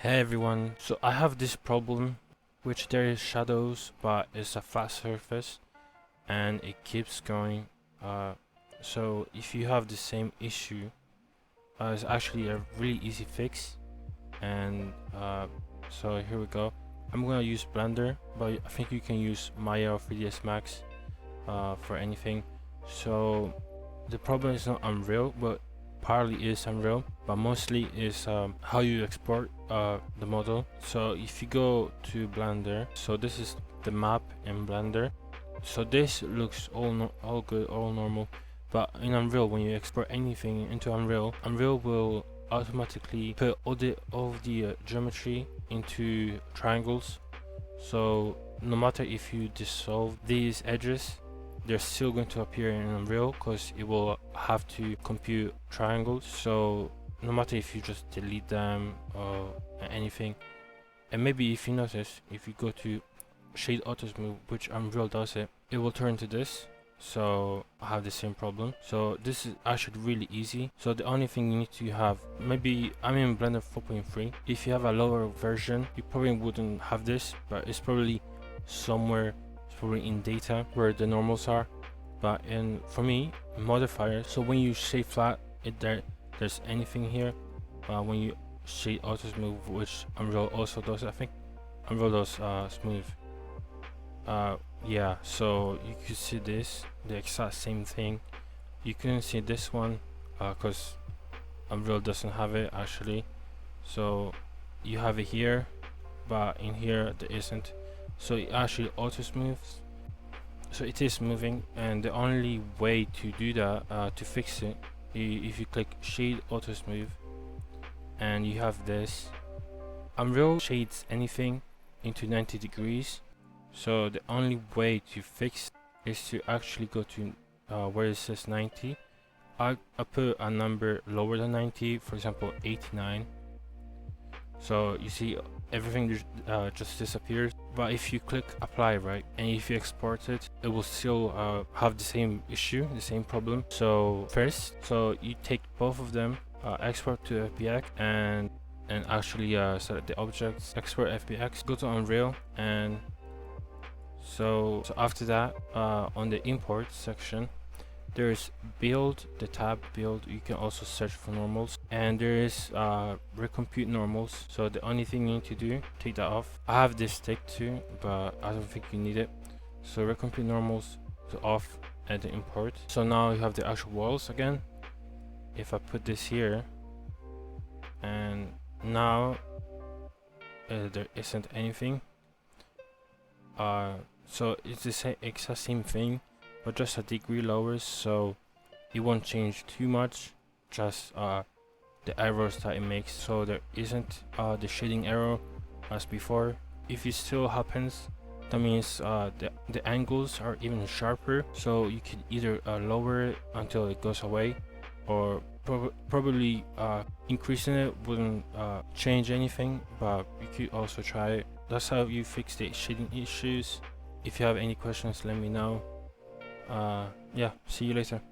Hey everyone, so I have this problem which there is shadows but it's a flat surface and it keeps going. So if you have the same issue, it's actually a really easy fix. And so here we go. I'm gonna use Blender, but I think you can use Maya or 3ds Max for anything. So the problem is not Unreal, but partly is Unreal, but mostly is how you export the model. So if you go to Blender, so this is the map in Blender. So this looks all good, all normal, but in Unreal, when you export anything into Unreal, Unreal will automatically put all the geometry into triangles. So no matter if you dissolve these edges, they're still going to appear in Unreal because it will have to compute triangles. So no matter if you just delete them or anything. And maybe if you notice, if you go to Shade Auto Smooth, which Unreal does it will turn to this. So I have the same problem. So this is actually really easy. So the only thing you need to have, maybe I'm in Blender 4.3. If you have a lower version, you probably wouldn't have this, but it's probably somewhere, probably in data where the normals are. But for me, modifier, so when you shade flat, there's anything here. When you shade auto smooth, which Unreal also does, I think Unreal does smooth. Yeah, so you could see this, the exact same thing. You couldn't see this one because Unreal doesn't have it actually. So you have it here, but in here there isn't. So it actually auto smooths. So it is moving, and the only way to do that, to fix it, if you click shade auto smooth and you have this, Unreal shades anything into 90 degrees. So the only way to fix is to actually go to where it says 90. I put a number lower than 90, for example 89. So you see everything just disappears. But if you click apply, right, and if you export it, it will still have the same issue, the same problem. So first, so you take both of them, export to FBX, and actually select the objects, export FBX, go to Unreal, and so after that, on the import section, there is build, the tab build. You can also search for normals, and there is recompute normals. So the only thing you need to do, take that off. I have this tick too, but I don't think you need it. So recompute normals to off at the import. So now you have the actual walls again. If I put this here, and now there isn't anything. So it's the exact same thing, but just a degree lower, so it won't change too much, just the errors that it makes. So there isn't the shading error as before. If it still happens, that means the angles are even sharper, so you could either lower it until it goes away, or probably increasing it wouldn't change anything, but you could also try it. That's how you fix the shading issues. If you have any questions, let me know. Yeah, see you later.